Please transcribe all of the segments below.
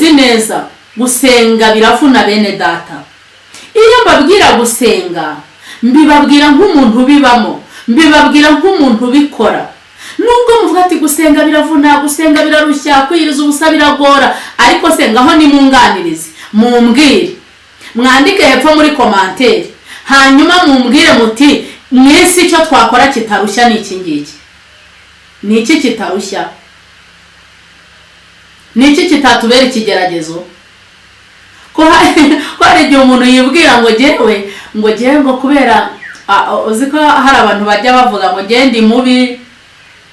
muzi neza gusenga biravuna bene data. Iyo mbabwira gusenga mbibabwira nk'umuntu bibamo, mbibabwira nk'umuntu bikora. Nubwo muvuga ati gusenga biravuna, gusenga birarushya, kwiriza ubusa biragora, ariko sengaho nimunganirize, mumbwire, mwandike hepfo muri commentaire, hanyuma mumbwire muti mwese icyo twakora kitarushya ni iki ngiki. Ni iki kitarushya? Ni iki kitatubera ikigeragezo? Ko hari igihe umuntu yibwira ngo ngewe ngo kubera uzi ko hari abantu bajya bavuga ngo ndi mubi,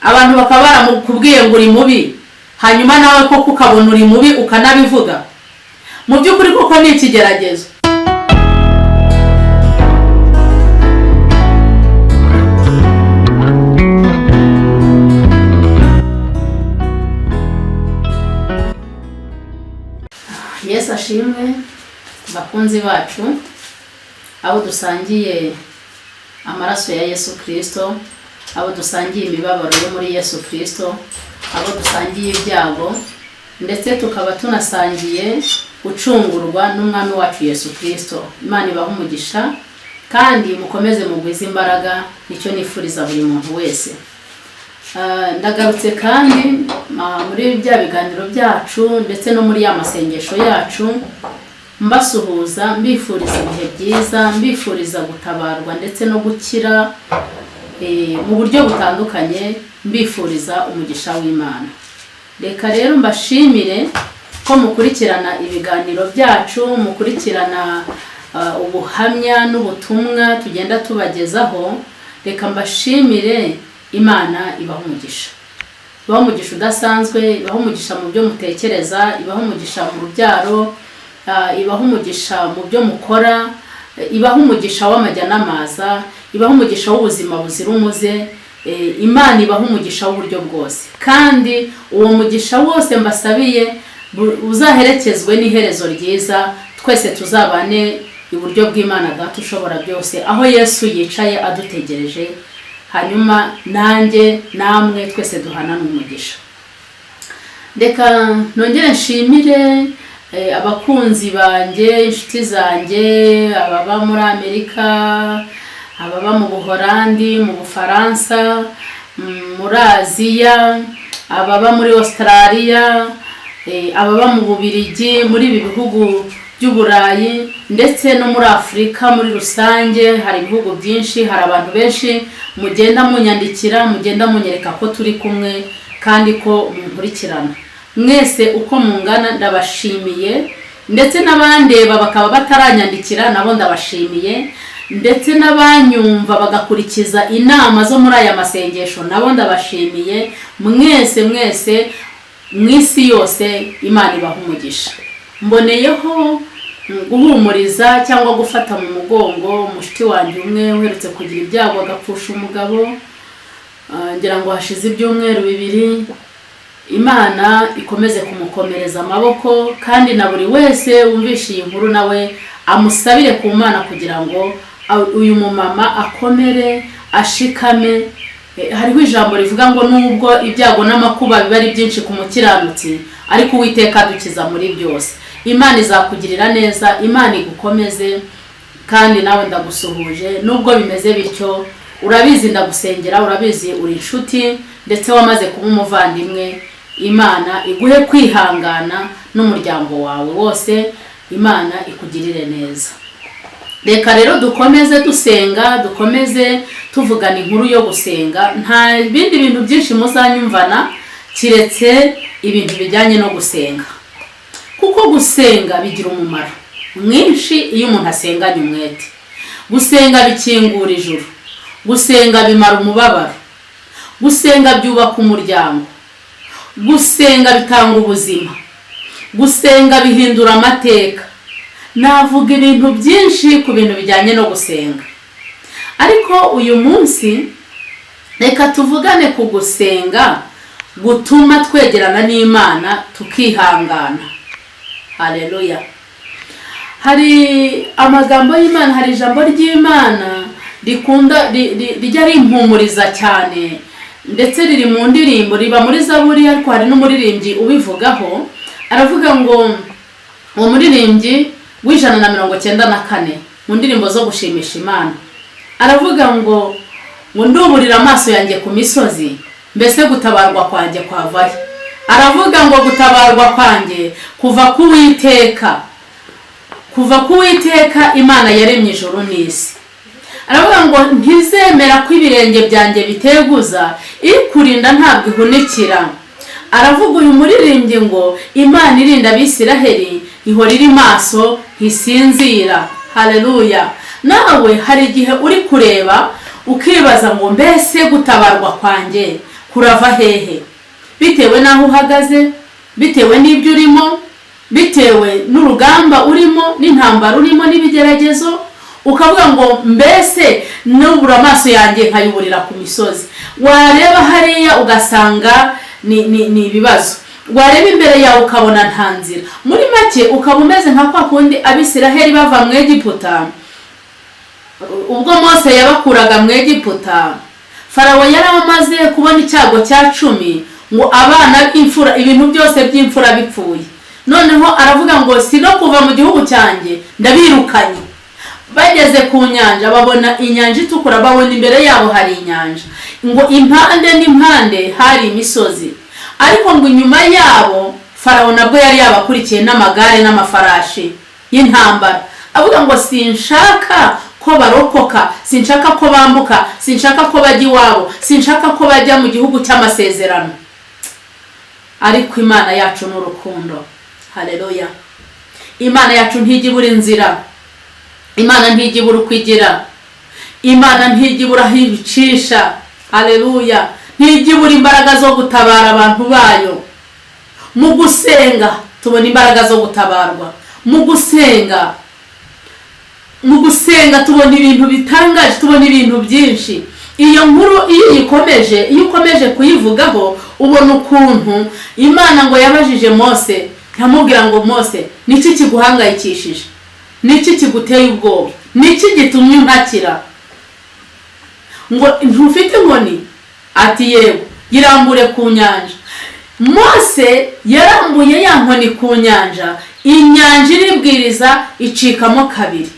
abantu bakaba baramukubwiye ngo uri mubi, hanyuma nawe koko ukabona uri mubi ukanabivuga. Mu by'ukuri koko ni ikigeragezo. Yesu ashimwe bakunzi bacu, abo dusangiye amaraso ya Yesu Kristo, abo dusangiye imibabaro yo muri Yesu Kristo, abo dusangiye ibyago, ndetse tukaba tunasangiye gucungurwa n'umwami wacu Yesu Kristo. Imana ibahe umugisha kandi mukomeze mugwize imbaraga, nicyo nifuriza buri muntu wese. Ndagarutse kandi muri bya biganiro byacu ndetse no muri ya masengesho yacu, mbasuhuza, mbifuriza ibihe byiza, mbifuriza gutabarwa ndetse no gukira mu buryo butandukanye, mbifuriza umugisha w'Imana. Reka rero mbashimire ko mukurikirana ibiganiro byacu, mukurikirana ubuhamya n'ubutumwa tugenda tubagezaho. Reka mbashimire, Imana ibaho umugisha. Ibaho umugisha udasanzwe, ibaho umugisha mu byo mutekereza, ibaho umugisha mu rubyaro, ibaho umugisha mu byo mukora, ibaho umugisha w'amajya n'amaza, ibaho umugisha w'ubuzima buzira umuze. Imana ibaho umugisha w'uburyo bwose, kandi uwo mugisha wose mbasabiye uzaherekezwe n'iherezo ryiza, twese tuzabane iburyo bw'Imana Data ushobora byose, aho Yesu yicaye adutegereje, hanyuma nanjye namwe twese duhana n'umugisha. Reka nongere nshimire abakunzi banjye, inshuti zanjye, ababa muri Amerika, ababa mu Buholandi, mu Bufaransa, muri Aziya, ababa muri Australia, ababa mu Bubiligi, muri ibi bihugu by'Uburayi ndetse no muri Afurika muri rusange. Hari ibihugu byinshi, hari abantu benshi mugenda munyandikira, mugenda munyereka ko turi kumwe kandi ko munkurikirana. Mwese uko mungana ndabashimiye, ndetse n'abandeba bakaba bataranyandikira nabo ndabashimiye, ndetse n'abanyumva bagakurikiza inama zo muri aya masengesho nabo ndabashimiye. Mwese mw'isi yose Imana ibaha umugisha. Mboneyeho guhumuriza cyangwa gufata mu mugongo mushiki wanjye umwe uherutse kugira ibyago agapfusha umugabo, ngira ngo hashize ibyumweru 2. Imana ikomeze kumukomereza amaboko, kandi na buri wese wumvishe iyi nkuru nawe amusabire ku Mana kugira ngo uyu mumama akomere, ashikame. Hariho ijambo rivuga ngo nubwo ibyago n'amakuba biba ari byinshi ku mukiranutsi, ariko Uwiteka adukiza muri byose. Imana izakugirira neza, Imana igukomeze, kandi nawe ndagusuhuje. Nubwo bimeze bityo, urabizi ndagusengera, urabizi uri inshuti ndetse wamaze kuba umuvandimwe. Imana iguhe kwihangana n'umuryango wawe wose, Imana ikugirire neza. Reka rero dukomeze dusenga, dukomeze tuvugana inkuru yo gusenga. Nta bindi bintu byinshi muzanyumvana kiretse ibintu bijyanye no gusenga, kuko gusenga bigira umumaro mwinshi iyo umuntu asenganye umwete. Gusenga bikingura ijuru, gusenga bimara umubabaro, gusenga byubaka umuryango, gusenga bitanga ubuzima, gusenga bihindura amateka. Navuga ibintu byinshi ku bintu bijyanye no gusenga, ariko uyu munsi reka tuvugane ku gusenga gutuma twegerana n'Imana tukihangana. Haleluya. Hari amagambo y'Imana, hari ijambo ry'Imana rijya rimpumuriza cyane, ndetse riri mu ndirimbo, riba muri Zaburi, ariko hari n'umuririmbyi ubivugaho. aravuga ngo uwo muririmbyi w'194 mu ndirimbo zo gushimisha Imana aravuga ngo nduburira amaso yanjye ku misozi, mbese gutabarwa kwanjye kwavahe. Aravuga ngo gutabarwa kwanjye kuva ku Uwiteka Imana yaremye ijuru n'isi. Aravuga ngo ntizemera ko ibirenge byanjye biteguza, ikurinda ntabwo ihunikira. Aravuga uyu muririmbyi ngo Imana irinda Abisiraheli ihora iri maso ntisinzira. Haleluya. Nawe hari igihe uri kureba ukibaza ngo mbese gutabarwa kwanjye kurava hehe, bitewe n'aho uhagaze, bitewe n'ibyo urimo, bitewe n'urugamba urimo, n'intambara urimo, n'ibigeragezo. Ukavuga ngo mbese nubura amaso yanjye nkayuburira ku misozi. Wareba hariya ugasanga ni ibibazo, wareba imbere yawe ukabona nta nzira. Muri make ukaba umeze nka kwa kundi Abisiraheli bava mu Egiputa. Ubwo Mose yabakuraga mu Egiputa, Farawo yari amaze kubona icyago cya 10 ngo abana b'imfura, ibintu byose by'imfura bipfuye. Noneho aravuga ngo si no kuva mu gihugu cyanjye, ndabirukanye. Bageze ku nyanja babona inyanja itukura, babona imbere yabo hari inyanja, ngo impande n'impande hari imisozi. Ariko ngo inyuma yabo Farawo nabwo yari yabakurikiye n'amagare n'amafarashi y'intambara. Avuga ngo sinshaka ko barokoka, sinshaka ko bambuka, sinshaka ko bajya iwabo, sinshaka ko bajya mu gihugu cy'amasezerano. Ariko Imana yacu n'urukundo. Haleluya. Imana yacu ntijibura inzira, Imana ntijibura kwigira, Imana ntijibura hibicisha. Haleluya. Ntijibura imbaraga zo gutabara abantu bayo. Mu gusenga tubona imbaraga zo gutabarwa, mu gusenga tubona ibintu bitangaje, tubona ibintu byinshi. Iyo nkuru iyo ukomeje kuyivugaho ubona ukuntu Imana ngo yabajije Mose, ntamubwira ngo Mose niki kiguhangayikishije, niki kiguteye ubwoba, niki gitumye untakira, ngo ntufite inkoni? Ati yego, yirambure ku nyanja. Mose yarambuye ya nkoni ku nyanja, inyanja iribwiriza icikamo kabiri.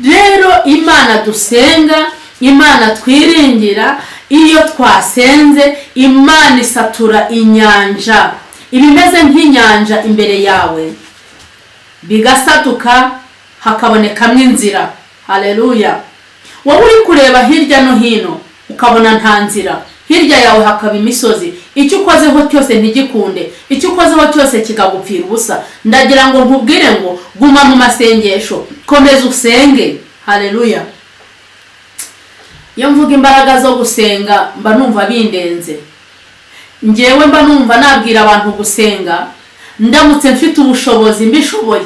Rero Imana dusenga, Imana twiringira, iyo twasenze Imana isatura inyanja, ibimeze nk'inyanja imbere yawe bigasatuka, hakabonekamo inzira. Haleluya. Wowe uri kureba hirya no hino ukabona nta nzira, hirya yawe hakaba imisozi, icyo ukozeho cyose ntigikunde, icyo ukozeho cyose kikagupfira ubusa. Ndagira ngo nkubwire ngo guma mu masengesho, komeza usenge. Haleluya. Iyo mvuga imbaraga zo gusenga mba numva bindenze. Ngewe mba numva nabwira abantu gusenga, ndamutse mfite ubushobozi mbishoboye,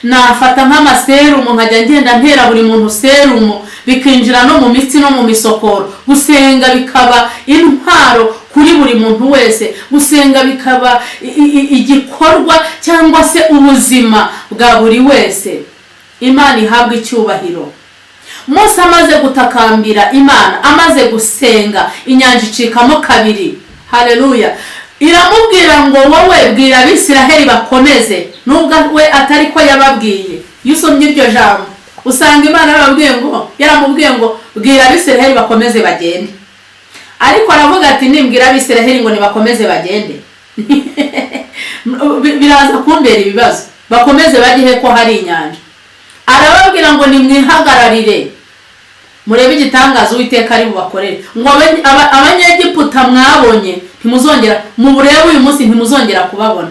nafata nk'amaserumu nkajya ngenda ntera buri muntu serumu, bikinjira no mu mitsi no mu misokoro. Gusenga bikaba intwaro kuri buri muntu wese, gusenga bikaba igikorwa cyangwa se ubuzima bwa buri wese. Imana ihabwa icyubahiro. Mose amaze gutakambira Imana, amaze gusenga, inyanja icikamo kabiri. Haleluya. Iramubwira ngo wowe bwira Abisiraheli bakomeze, nubwo we atari ko yababwiye. Iyo usomye iryo jambo usanga Imana yaramubwiye ngo bwira Abisiraheli bakomeze bagende. Ariko aravuga ati nimbwira Abisiraheli ngo nibakomeze bagende, biraza kumbera ibibazo. Bakomeze bagihe ko hari inyanja. Arababwira ngo nimwihagararire murebe igitangazo Uwiteka ari bubakorere. Ngo abanyegiputa mwabonye ntimuzongera, mu burebe uyu munsi ntimuzongera kubabona.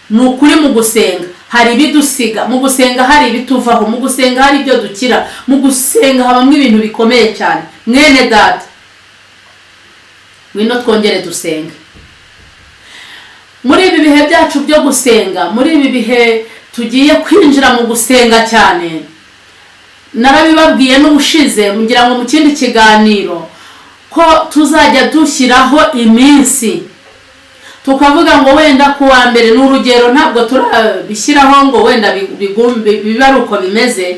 Ni ukuri mu gusenga hari ibidusiga, mu gusenga hari ibituvaho, mu gusenga hari ibyo dukira, mu gusenga habamo ibintu bikomeye cyane. Mwene data, wino twongere dusenga. Muri ibi bihe byacu byo gusenga, muri ibi bihe tugiye kwinjira mu gusenga cyane, narabibabwiye n'ubushize ngira ngo mu kindi kiganiro ko tuzajya dushyiraho iminsi, tukavuga ngo wenda ku wa mbere n'urugero, ntabwo turabishyiraho ngo wenda biba ari uko bimeze,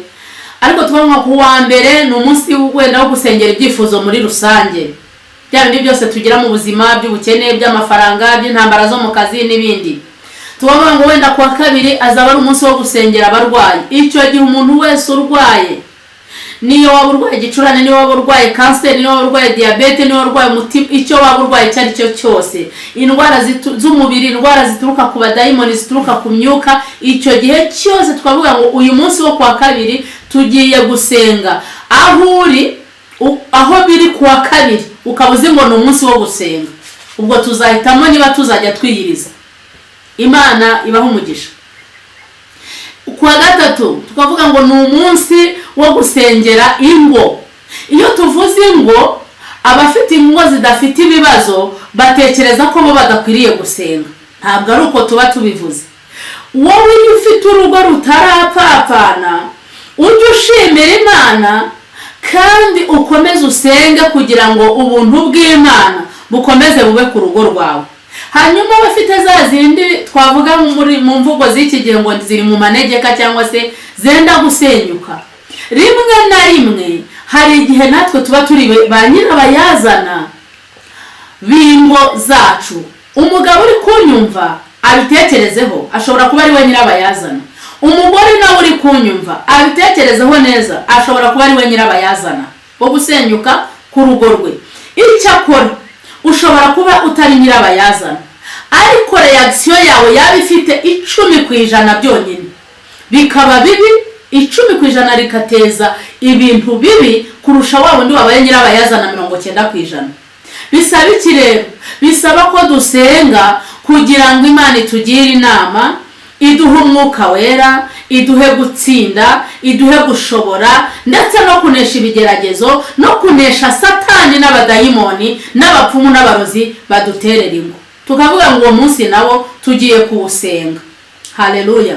ariko tukavuga ku wa mbere ni umunsi wenda wo gusengera ibyifuzo muri rusange, bya bindi byose tugira mu buzima, by'ubukene, by'amafaranga, by'intambara zo mu kazi n'ibindi. tubavuga ngo wenda kuwa kabiri azaba ari umunsi wo gusengera abarwayi. Icyo gihe umuntu wese urwaye, niyo waba urwaye igicurane, niyo waba urwaye kanseri, niyo waba urwaye diyabete, niyo waba urwaye umutima, icyo waba urwaye icyo ari cyo cyose, indwara z'umubiri, indwara zituruka ku badayimoni, zituruka ku myuka, icyo gihe cyose twavuga ngo uyu munsi wo kuwa kabiri tugiye gusenga. Aho uri, aho biri kuwa kabiri ukaba uzi ngo ni umunsi wo gusenga, ubwo tuzahitamo niba tuzajya twiyiriza. Imana ibaho umugisha. Kuwa gatatu tukavuga ngo ni umunsi wo gusengera ingo. Iyo tuvuze ingo, abafite ingo zidafite ibibazo batekereza ko bo badakwiriye gusenga. Ntabwo ari uko tuba tubivuze. Wowe iyo ufite urugo rutarapfapfana, ujye ushimira Imana kandi ukomeze usenge kugira ngo ubuntu bw'Imana bukomeze bube ku rugo rwawe. Hanyuma abafite za zindi twavuga mu mvugo z'iki gihe ngo ziri mu manegeka cyangwa se zenda gusenyuka, rimwe na rimwe hari igihe natwe tuba turi ba nyirabayazana b'ingo zacu. Umugabo uri kunyumva abitekerezeho, ashobora kuba ari we nyirabayazana. Umugore nawe uri kunyumva abitekerezeho neza, ashobora kuba ari we nyirabayazana wo gusenyuka ku rugo rwe. Icyakora ushobora kuba utari nyirabayazana, ariko reaction yawe yaba ifite 10% byonyine, bikaba bibi 10% rikateza ibintu bibi kurusha wa wundi wabaye nyirabayazana 90%. Bisaba iki rero? Bisaba ko dusenga kugira ngo Imana itugire inama, iduhe umwuka wera, iduhe gutsinda, iduhe gushobora, ndetse no kunesha ibigeragezo, no kunesha satani n'abadayimoni n'abapfumu n'abarozi baduterera ingo. Tukavuga ngo uwo munsi nawo tugiye kuwusenga. Haleluya.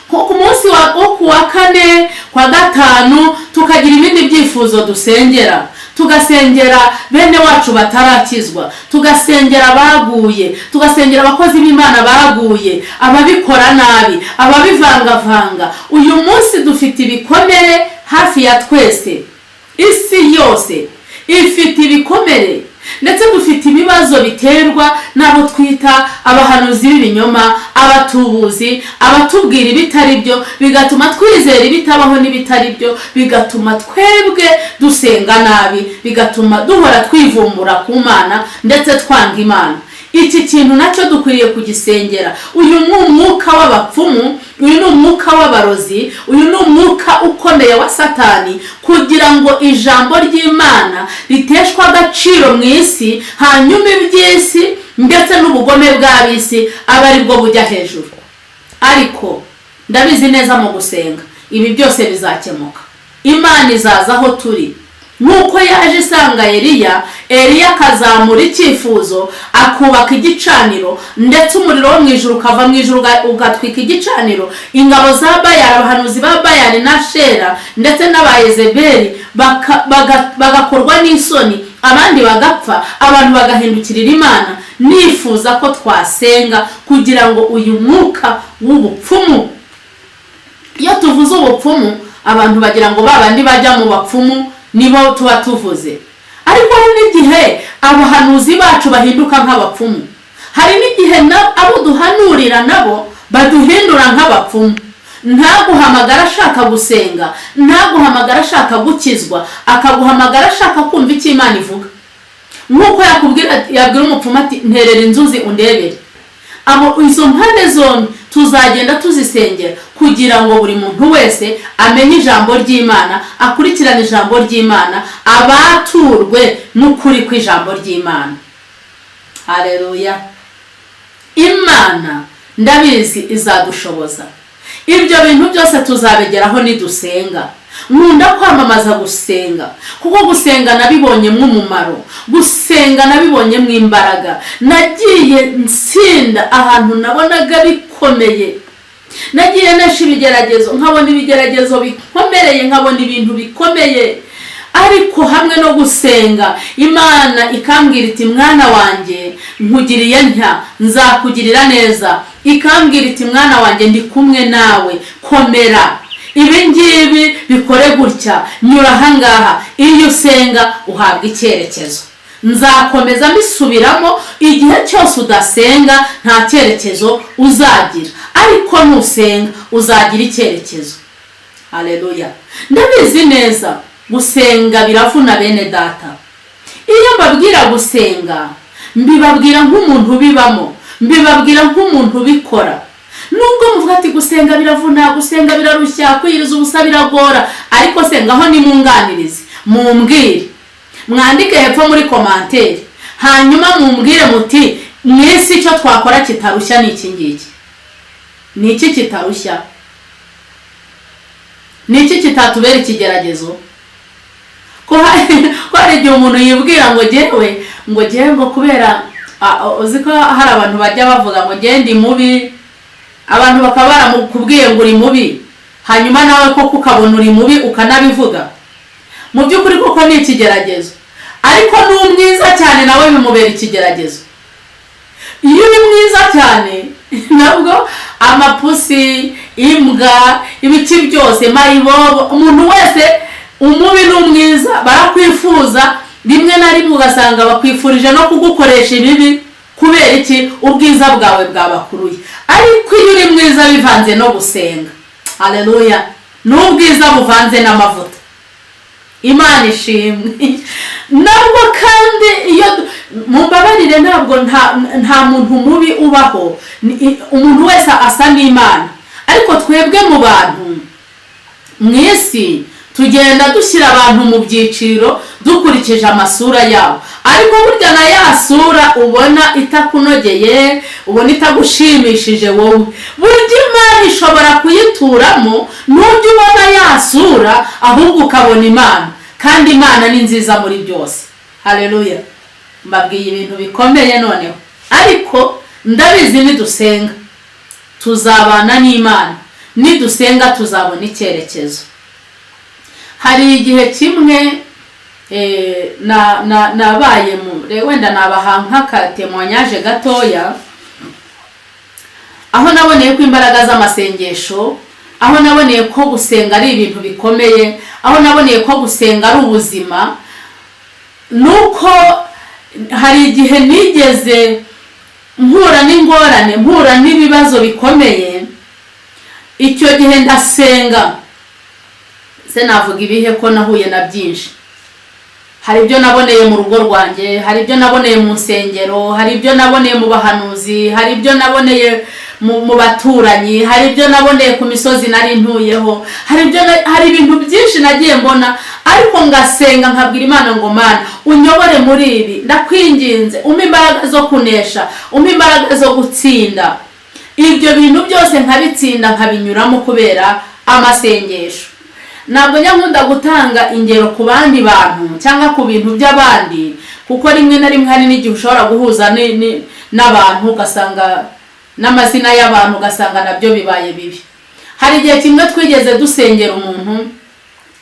Ku munsi wo kuwa kane, kwa gatanu tukagira ibindi byifuzo dusengera. Tugasengera bene wacu batarakizwa, tugasengera abaguye, tugasengera abakozi b'Imana baguye, ababikora nabi, ababivangavanga. Uyu munsi dufite ibikomere hafi ya twese. Isi yose ifite ibikomere, ndetse dufite ibibazo biterwa n'abo twita abahanuzi b'ibinyoma, abatubuzi, abatubwira ibitari byo, bigatuma twizera ibitabaho n'ibitari byo, bigatuma twebwe dusenga nabi, bigatuma duhora twivumbura ku Mana ndetse twanga Imana. Iki kintu nacyo dukwiriye kugisengera. Uyu ni umwuka w'abapfumu, uyu ni umwuka w'abarozi, uyu ni umwuka ukomeye wa Satani, kugira ngo ijambo ry'Imana riteshwa agaciro mu isi, hanyuma iby'isi ndetse n'ubugome bw'ab'isi aba ari bwo bujya hejuru. Ariko ndabizi neza mu gusenga ibi byose bizakemuka. Imana izaza aho turi, nuko yaje isanga Eliya akazamura icyifuzo, akubaka igicaniro, ndetse umuriro wo mu ijuru ukava mu ijuru ugatwika igicaniro. Ingabo za Bayali, abahanuzi ba Bayali na Shera ndetse n'abayezebeli bagakorwa n'isoni, abandi bagapfa, abantu bagahindukirira Imana. Nifuza ko twasenga kugira ngo uyu mwuka w'ubupfumu, iyo tuvuze ubupfumu abantu bagira ngo babandi bajya mu bapfumu nibo tuba tuvuze, ariko hari n'igihe abahanuzi bacu bahinduka nk'abapfumu. Hari n'igihe abo duhanurira nabo baduhindura nk'abapfumu. Ntaguhamagara ashaka gusenga, ntaguhamagara ashaka gukizwa, akaguhamagara ashaka kumva icyo Imana ivuga. Nk'uko yabwira umupfumu ati nterera inzuzi undebere. Abo izo mpande zombi tuzagenda tuzisengera kugira ngo buri muntu wese amenye ijambo ry'Imana, akurikirane ijambo ry'Imana, abaturwe n'ukuri kw'ijambo ry'Imana. Haleluya. Imana ndabizi izadushoboza. Ibyo bintu byose tuzabigeraho nidusenga. Nkunda kwamamaza gusenga, kuko gusenga nabibonyemo umumaro, gusenga nabibonyemo imbaraga. Nagiye nsinda ahantu nabonaga bikomeye, nagiye nesha ibigeragezo, nkabona ibigeragezo bikomereye, nkabona ibintu bikomeye. Ariko hamwe no gusenga, Imana ikambwira iti mwana wanjye nkugiriye ntya, nzakugirira neza. Ikambwira iti mwana wanjye ndi kumwe nawe, komera, ibi ngibi bikore gutya, nyura ahangaha. Iyo usenga uhabwa icyerekezo. nzakomeza mbisubiramo, igihe cyose udasenga nta cyerekezo uzagira, ariko nusenga uzagira icyerekezo. Haleluya. Ndabizi neza gusenga biravuna bene data. Iyo mbabwira gusenga, mbibabwira nk'umuntu ubibamo, mbibabwira nk'umuntu ubikora. Nubwo muvuga ati gusenga biravuna, gusenga birarushya, kwiyiriza ubusa biragora, ariko sengaho nimunganirize, mumbwire, mwandike hepfo muri komanteri, hanyuma mumbwire muti mwese icyo twakora kitarushya ni iki ngiki. Ni iki kitarushya? Ni iki kitatubera ikigeragezo? Ko hari igihe umuntu yibwira ngo jyewe ngo kubera uzi ko hari abantu bajya bavuga ngo ndi mubi, abantu bakaba baramukubwiye ngo uri mubi, hanyuma nawe koko ukabona uri mubi ukanabivuga. Mu by'ukuri koko ni ikigeragezo, ariko n'umwiza cyane nawe bimubera ikigeragezo. Iyo uri mwiza cyane nabwo amapusi, imbwa, ibiki byose, mayibobo, umuntu wese umubi n'umwiza barakwifuza, rimwe na rimwe ugasanga bakwifurije no kugukoresha ibibi. Kubera iki? Ubwiza bwawe bwabakuruye. Ariko iyo uri mwiza bivanze no gusenga, haleluya, n'ubwiza buvanze n'amavuta, Imana ishimwe. Nabwo kandi iyo mumbabarire, ntabwo nta muntu mubi ubaho, umuntu wese asa n'Imana, ariko twebwe mu bantu mw'isi tugenda dushyira abantu mu byiciro dukurikije amasura yabo, ariko burya na ya sura ubona itakunogeye, ubona itagushimishije wowe, burya Imana ishobora kuyituramo, nujya ubona ya sura ahubwo ukabona Imana, kandi Imana ni nziza muri byose. Haleluya. Mbabwiye ibintu bikomeye noneho, ariko ndabizi nidusenga tuzabana n'Imana, nidusenga tuzabona icyerekezo. Hari igihe kimwe nabaye wenda nabaha nk'akatemwanyaje gatoya, aho naboneye ko imbaraga z'amasengesho, aho naboneye ko gusenga ari ibintu bikomeye, aho naboneye ko gusenga ari ubuzima. Nuko hari igihe nigeze mpura n'ingorane, mpura n'ibibazo bikomeye, icyo gihe ndasenga. Se navuga ibihe ko nahuye na byinshi. Hari ibyo naboneye mu rugo rwanjye, hari ibyo naboneye mu nsengero, hari ibyo naboneye mu bahanuzi, hari ibyo naboneye mu baturanyi, hari ibyo naboneye ku misozi nari ntuyeho, hari ibintu byinshi nagiye mbona, ariko ngasenga nkabwira Imana ngo Mana unyobore muri ibi, ndakwinginze umpe imbaraga zo kunesha, umpe imbaraga zo gutsinda. Ibyo bintu byose nkabitsinda nkabinyuramo kubera amasengesho. Ntabwo nkunda gutanga ingero ku bandi bantu cyangwa ku bintu by'abandi, kuko rimwe na rimwe hari n'igihe ushobora guhuza n'abantu ugasanga n'amazina y'abantu ugasanga nabyo bibaye bibi. Hari igihe kimwe twigeze dusengera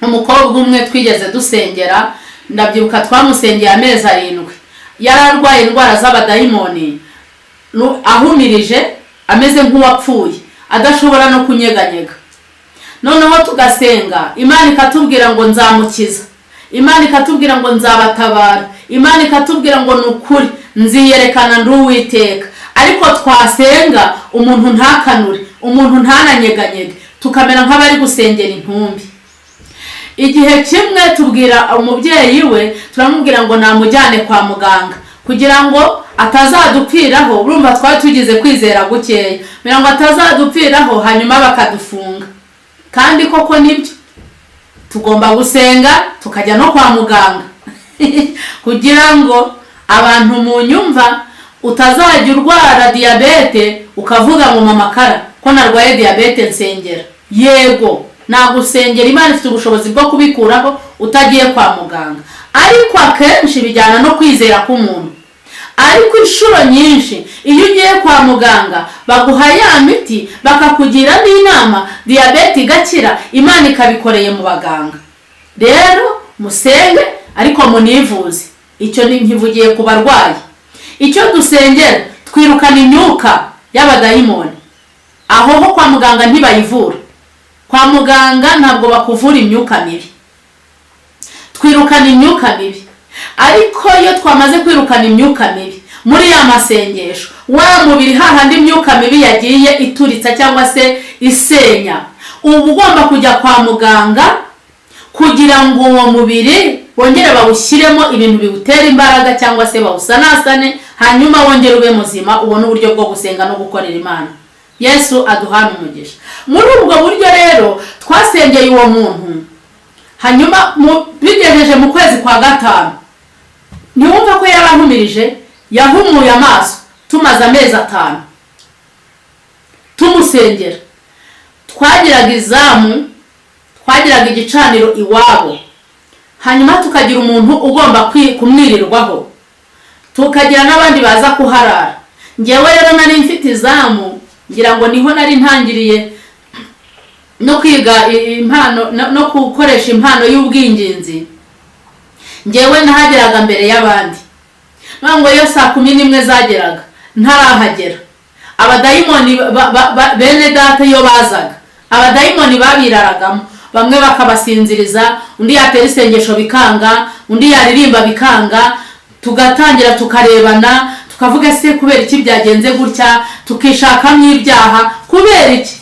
umukobwa umwe twigeze dusengera, ndabyibuka twamusengeye amezi 7, yararwaye indwara z'abadayimoni, ahumirije ameze nk'uwapfuye, adashobora no kunyeganyega. Noneho tugasenga, Imana ikatubwira ngo nzamukiza, Imana ikatubwira ngo nzabatabara, Imana ikatubwira ngo nukuri nziyerekana ndi Uwiteka. Ariko twasenga umuntu ntakanure, umuntu ntananyeganyege, tukamera nk'abari gusengera intumbi. Igihe kimwe tubwira umubyeyi we, turamubwira ngo namujyane kwa muganga kugira ngo atazadupfiraho. Urumva twari tugize kwizera gukeya, kugira ngo atazadupfiraho hanyuma bakadufunga. Kandi koko nibyo, tugomba gusenga tukajya no kwa muganga kugira ngo abantu mu nyumva utazajya urwara diabete ukavuga ngo mama kara ko narwaye diabete nsengera. Yego nagusengera, Imana ifite ubushobozi bwo kubikuraho utagiye kwa muganga, ariko akenshi bijyana no kwizera k'umuntu. Ariko inshuro nyinshi iyo ugiye kwa muganga baguha ya miti, bakakugira n'inama, diabete igakira, Imana ikabikoreye mu baganga. Rero musenge ariko munivuze. Icyo nkivugiye ku barwayi. Icyo dusengera, twirukana imyuka y'abadayimoni. Aho ho kwa muganga ntibayivura. Kwa muganga ntabwo bakuvura imyuka mibi. Twirukana imyuka mibi. ariko iyo twamaze kwirukana imyuka mibi muri ya masengesho, wa mubiri hahandi imyuka mibi yagiye ituritsa cyangwa se isenya, uba ugomba kujya kwa muganga kugira ngo uwo mubiri wongere bawushyiremo ibintu biwutera imbaraga cyangwa se bawusanasane, hanyuma wongere ube muzima, ubone uburyo bwo gusenga no gukorera Imana. Yesu aduhana umugisha. Muri ubwo buryo rero twasengeye uwo muntu, hanyuma bigejeje mu kwezi kwa gatanu, ntiwumva ko yarantumirije, yahumuye amaso. Tumaze amezi 5 tumusengera, twagiraga izamu, twagiraga igicaniro iwabo, hanyuma tukagira umuntu ugomba kumwirirwaho, tukagira n'abandi baza kuharara. Ngewe rero nari mfite izamu, ngira ngo niho nari ntangiriye no kwiga impano no gukoresha impano y'ubwinginzi. Ngewe nahageraga mbere y'abandi, ngo iyo saa 11 zageraga ntarahagera, abadayimoni bene data iyo bazaga, abadayimoni babiraragamo, bamwe bakabasinziriza, undi yatera isengesho bikanga, undi yaririmba bikanga, tugatangira tukarebana, tukavuga se kubera iki byagenze gutya, tukishakamo ibyaha kubera iki.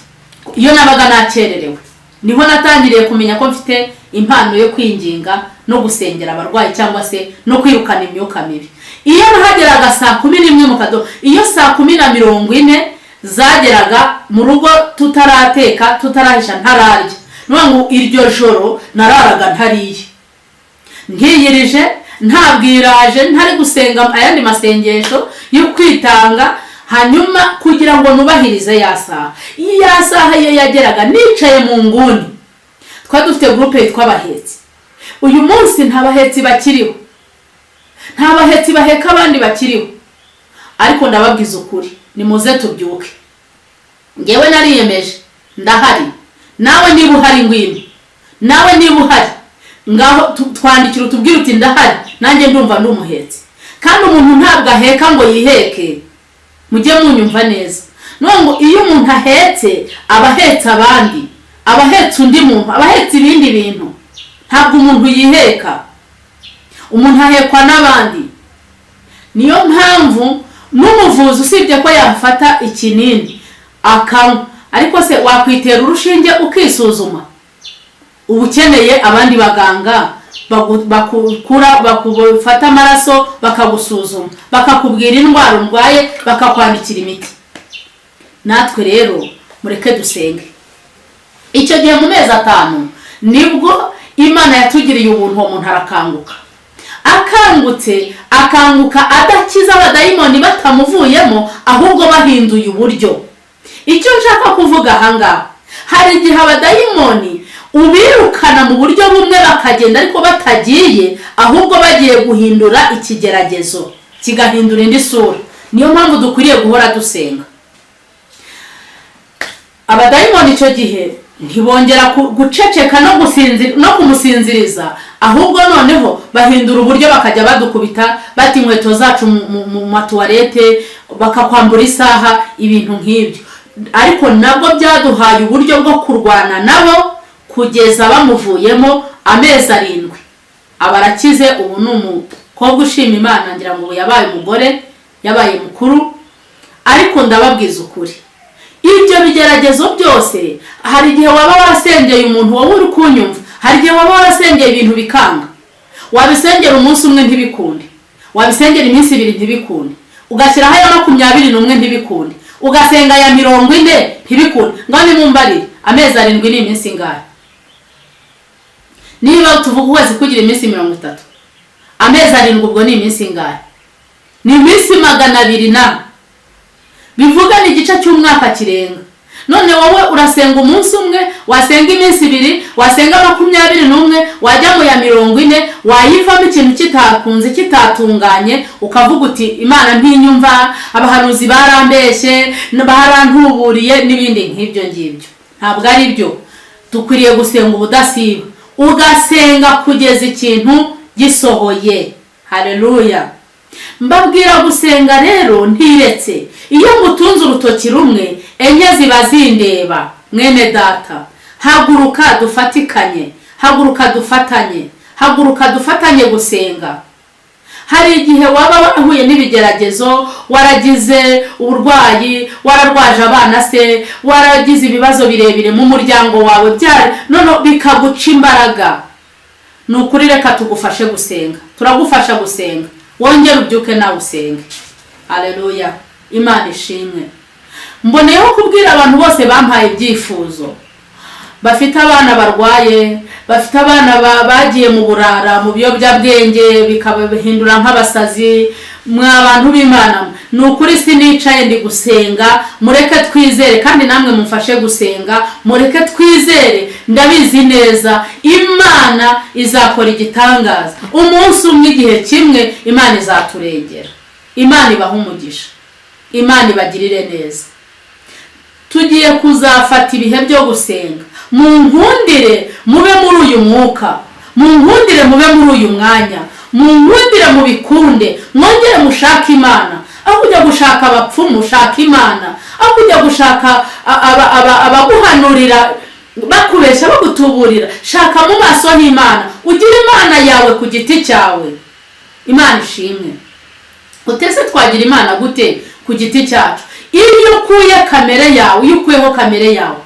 Iyo nabaga nakererewe, niho natangiriye kumenya ko mfite impano yo kwinginga no gusengera abarwayi cyangwa se no kwirukana imyuka mibi. Iyo nahageraga saa 11 mu kado, iyo saa 10:40 zageraga mu rugo tutarateka, tutarahisha, ntararya, ngo iryo joro nararaga ntariye, nkiyirije, ntabwiraje, ntari gusenga ayandi masengesho yo kwitanga, hanyuma kugira ngo nubahirize ya saha iyo yageraga nicaye mu nguni. Dufite groupe yitwa abahetsi. Uyu munsi nta bahetsi bakiriho, nta bahetsi baheka abandi bakiriho, ariko ndababwiza ukuri, nimuze tubyuke. Ngewe nariyemeje, ndahari, nawe niba uhari ngwino, nawe niba uhari ngaho twandikira utubwire uti ndahari, nanjye ndumva ndi umuhetsi. Kandi umuntu ntabwo aheka ngo yiheke, mujye munyumva neza. Ngo iyo umuntu ahetse abahetse abandi, abahetse undi muntu, abahetse ibindi bintu, ntabwo umuntu yiheka, umuntu ahekwa n'abandi. Niyo mpamvu n'umuvuzi usibye ko yafata ikinini akanywa, ariko se wakwitera urushinge ukisuzuma? Uba ukeneye abandi baganga bakufata amaraso, bakagusuzuma, bakakubwira indwara urwaye, bakakwandikira imiti. Natwe rero mureke dusenge. Icyo gihe mu mezi 5 nibwo Imana yatugiriye ubuntu, uwo muntu arakanguka. Akanguka adakiza abadayimoni batamuvuyemo, ahubwo bahinduye uburyo. Icyo nshaka kuvuga ahangaha, hari igihe abadayimoni ubirukana mu buryo bumwe bakagenda ariko batagiye, ahubwo bagiye guhindura ikigeragezo, kigahindura indi sura. Niyo mpamvu dukwiriye guhora dusenga. Abadayimoni icyo gihe ntibongera guceceka no kumusinziriza, ahubwo noneho bahindura uburyo, bakajya badukubita bati inkweto zacu mu matuwarete, bakakwambura isaha, ibintu nk'ibyo. Ariko nabwo byaduhaye uburyo bwo kurwana nabo kugeza bamuvuyemo amezi 7. Abarakize, ubu ni umukobwa ushima Imana, ngira ngo yabaye umugore, yabaye mukuru. Ariko ndababwiza ukuri, ibyo bigeragezo byose, hari igihe waba warasengeye umuntu, wowe uri kunyumva, hari igihe waba warasengeye ibintu bikanga. Wabisengera umunsi umwe ntibikunde, wabisengera iminsi 2 ntibikunde, ugashyiraho ya 21 ntibikunde, ugasenga ya 40 ntibikunde. Ngo nimumbarire amezi 7 ni iminsi ingahe? Niba tuvuga ukwezi kugira iminsi 30, amezi 7 ubwo ni iminsi ingahe? Ni iminsi 200 na bivuga ni igice cy'umwaka kirenga. None wowe urasenga umunsi umwe, wasenga iminsi 2, wasenga 21, wajya mu ya 40, wayivamo ikintu kitakunze, kitatunganye, ukavuga uti Imana ntinyumva, abahanuzi barambeshye, barantuburiye n'ibindi nk'ibyo ngibyo. Ntabwo ari byo. Dukwiriye gusenga ubudasiba, ugasenga kugeza ikintu gisohoye. Haleluya. Mbabwira gusenga rero ntiretse. Iyo ngutunze urutoki rumwe, enye ziba zindeba. Mwene data, haguruka dufatanye, haguruka dufatanye gusenga. hari igihe waba warahuye n'ibigeragezo, waragize uburwayi, wararwaje abana se, waragize ibibazo birebire mu muryango wawe none bikaguca imbaraga. Ni ukuri reka tugufashe gusenga, turagufasha gusenga, wongere ubyuke nawe usenge. Haleluya, Imana ishimwe. Mboneyeho kubwira abantu bose bampaye ibyifuzo, bafite abana barwaye, bafite abana bagiye mu burara, mu biyobyabwenge bikabahindura nk'abasazi. Mwa abantu b'Imana, ni ukuri sinicaye ndi gusenga, mureke twizere kandi namwe mumfashe gusenga, mureke twizere. Ndabizi neza Imana izakora igitangaza. Umunsi umwe, igihe kimwe, Imana izaturengera. Imana ibaha umugisha, Imana ibagirire neza. Tugiye kuzafata ibihe byo gusenga. Munkundire mube muri uyu mwuka, munkundire mube muri uyu mwanya, munkundire mubikunde, mwongere mushaka Imana. Aho kujya gushaka abapfumu, shaka Imana. Aho kujya gushaka abaguhanurira bakubeshya bagutuburira, shaka mu maso h'Imana. Ugire Imana yawe ku giti cyawe. Imana ishimwe. Utese twagira Imana gute ku giti cyacu? Iyo ukuye kamere yawe, iyo ukuyeho kamere yawe,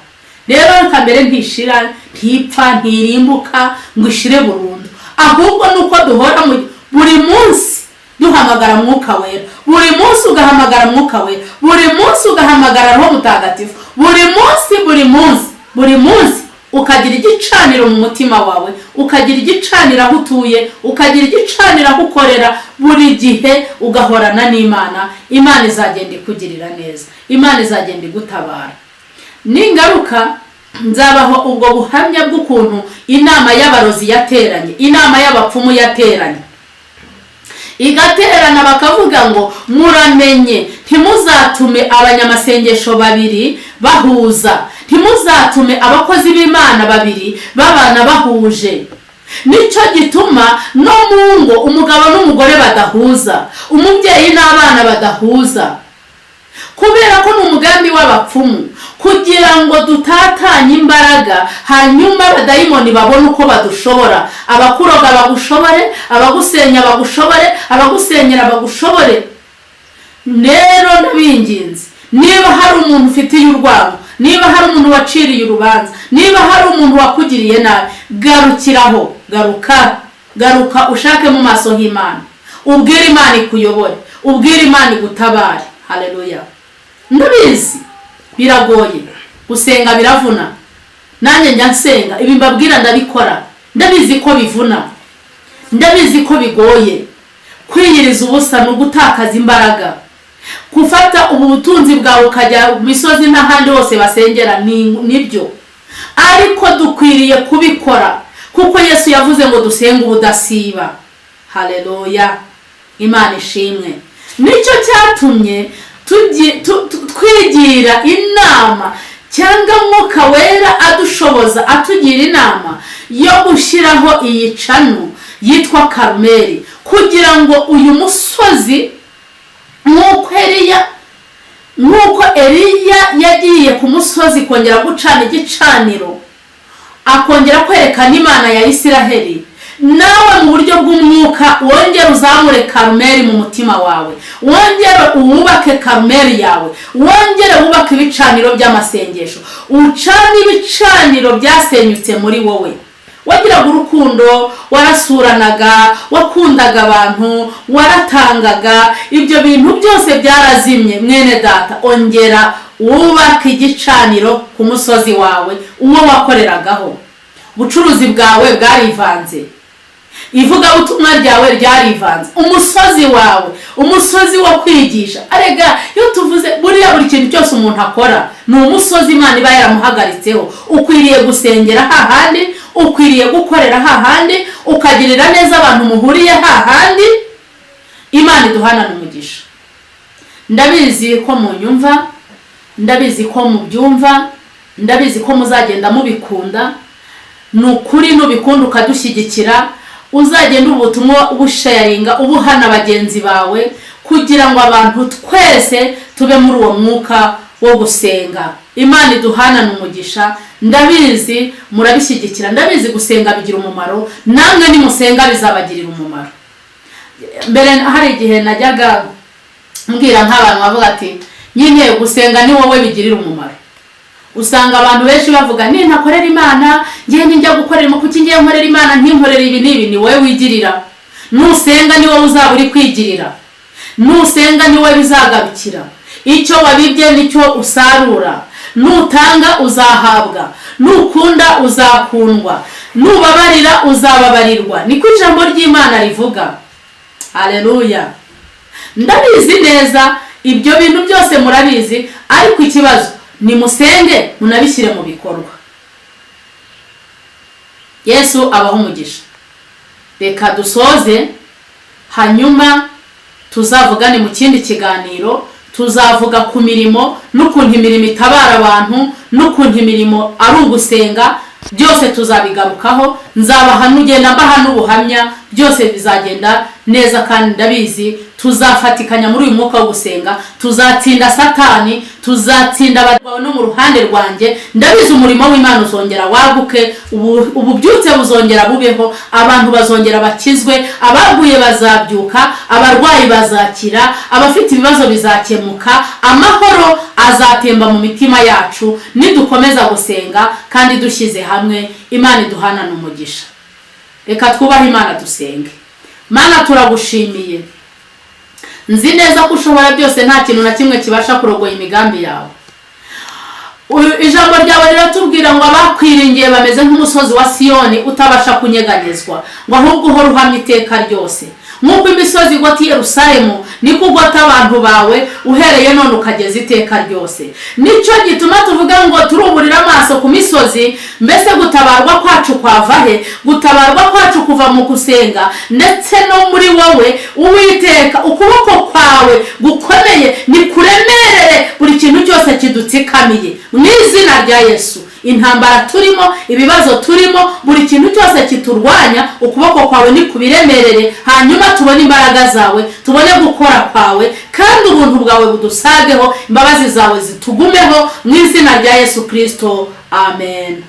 rero kamere ntishira, ntipfa, ntirimbuka ngo ishire burundu. Ahubwo nuko duhora buri munsi duhamagara Mwuka Wera, buri munsi ugahamagara Mwuka Wera, buri munsi ugahamagara Roho Mutagatifu, buri munsi ukagira igicaniro mu mutima wawe, ukagira igicaniro aho utuye, ukagira igicaniro aho ukorera. Buri gihe ugahorana n'Imana. Imana izagenda ikugirira neza, Imana izagenda igutabara. Ningaruka nzabaho ubwo buhamya bw'ukuntu inama y'abarozi yateranye, inama y'abapfumu yateranye, igaterana bakavuga ngo muramenye ntimuzatume abanyamasengesho babiri bahuza, ntimuzatume abakozi b'Imana babiri babana bahuje. Nicyo gituma no mu ngo umugabo n'umugore badahuza, umubyeyi n'abana badahuza, kubera ko ni umugambi w'abapfumu, kugira ngo dutatanye imbaraga, hanyuma abadayimoni babone uko badushobora. Abakuroga bagushobore, abagusenya bagushobore, abagusenyera bagushobore. Rero ndabinginze, niba hari umuntu ufitiye urwango, niba hari umuntu waciriye urubanza, niba hari umuntu wakugiriye nabi, garukiraho, garuka ushake mu maso h'Imana. Ubwire Imana ikuyobore, ubwire Imana igutabare. Haleluya. Ndabizi biragoye gusenga, biravuna. Nanjye njya nsenga, ibi mbabwira ndabikora. Ndabizi ko bivuna, ndabizi ko bigoye. Kwiyiriza ubusa no gutakaza imbaraga, gufata ubu butunzi bwawe ukajya mu misozi n'ahandi hose basengera, nibyo. Ariko dukwiriye kubikora kuko Yesu yavuze ngo dusenge ubudasiba. Haleluya, Imana ishimwe. Nicyo cyatumye twigira inama, cyangwa Mwuka Wera adushoboza, atugira inama yo gushyiraho iyi cano yitwa Karumeli, kugira ngo uyu musozi, nk'uko Eliya yagiye ku musozi kongera gucana igicaniro, akongera kwerekana Imana ya Isiraheli, nawe mu buryo bw'umwuka wongere uzamure Karumeli mu mutima wawe, wongere uwubake Karumeli yawe, wongere wubake ibicaniro by'amasengesho, ucane ibicaniro byasenyutse muri wowe. Wagiraga urukundo, warasuranaga, wakundaga abantu, waratangaga, ibyo bintu byose byarazimye. Mwene data, ongera wubake igicaniro ku musozi wawe, uwo wakoreragaho. Ubucuruzi bwawe bwarivanze, ivugabutumwa ryawe ryarivanze, umusozi wawe, umusozi wo kwigisha. Arega, iyo tuvuze buriya buri kintu cyose umuntu akora ni umusozi Imana iba yaramuhagaritseho. Ukwiriye gusengera hahandi, ukwiriye gukorera hahandi, ukagirira neza abantu muhuriye hahandi. Imana iduhanane umugisha. Ndabizi ko munyumva, ndabizi ko mubyumva, ndabizi ko muzagenda mubikunda. Nukuri nubikunda ukadushyigikira, uzagenda ubutumwa ubusharinga, ubuhana bagenzi bawe, kugira ngo abantu twese tube muri uwo mwuka wo gusenga. Imana iduhanane umugisha. Ndabizi murabishyigikira, ndabizi gusenga bigira umumaro, namwe nimusenga bizabagirira umumaro. mbere hari igihe najyaga mbwira nk'abantu bavuga ati nyine gusenga ni wowe bigirira umumaro. Usanga abantu benshi bavuga ni ntakorera Imana, ngiye njya gukorera kuki ngiye nkorera Imana ntinkorera ibi n'ibi. Ni wowe wigirira. Nusenga ni wowe uzaba uri kwigirira. Nusenga ni wowe bizagarukira. Icyo wabibye nicyo usarura. Nutanga uzahabwa, nukunda uzakundwa, nubabarira uzababarirwa. Niko ijambo ry'Imana rivuga. Haleluya. Ndabizi neza ibyo bintu byose murabizi, ariko ikibazo ni musenge munabishyire mu bikorwa. Yesu abaho umugisha. Reka dusoze, hanyuma tuzavugane mu kindi kiganiro. Tuzavuga ku mirimo n'ukuntu imirimo itabara abantu, n'ukuntu imirimo ari ugusenga. Byose tuzabigarukaho. Nzabaha n'ugenda mbaha n'ubuhamya. Byose bizagenda neza kandi ndabizi tuzafatikanya muri uyu mwuka wo gusenga. Tuzatsinda Satani, tuzatsinda abagabo no mu ruhande rwanjye. Ndabizi umurimo w'Imana uzongera waguke, ububyutse buzongera bubeho, abantu bazongera bakizwe, abaguye bazabyuka, abarwayi bazakira, abafite ibibazo bizakemuka, amahoro azatemba mu mitima yacu nidukomeza gusenga kandi dushyize hamwe. Imana iduhana n'umugisha. Reka twubahe Imana dusenge. Mana, turagushimiye. Nzi neza ko ushobora byose, nta kintu na kimwe kibasha kurogoya imigambi yawe. Ijambo ryawe riratubwira ngo abakwiringiye bameze nk'umusozi wa Siyoni utabasha kunyeganyezwa, ngo ahubwo uhora uhamye iteka ryose. Nk'uko imisozi igota Yerusalemu, niko ugota abantu bawe uhereye none ukageza iteka ryose. Nicyo gituma tuvuga ngo turuburira amaso ku misozi, mbese gutabarwa kwacu kwava he? Gutabarwa kwacu kuva mu gusenga, ndetse no muri wowe Uwiteka. Ukuboko kwawe gukomeye nikuremerere buri kintu cyose kidutsikamiye mu izina rya Yesu. Intambara turimo, ibibazo turimo, buri kintu cyose kiturwanya, ukuboko kwawe nikubiremerere, hanyuma tubone imbaraga zawe, tubone gukora kwawe, kandi ubuntu bwawe budusageho, imbabazi zawe zitugumeho mu izina rya Yesu Kristo. Amen.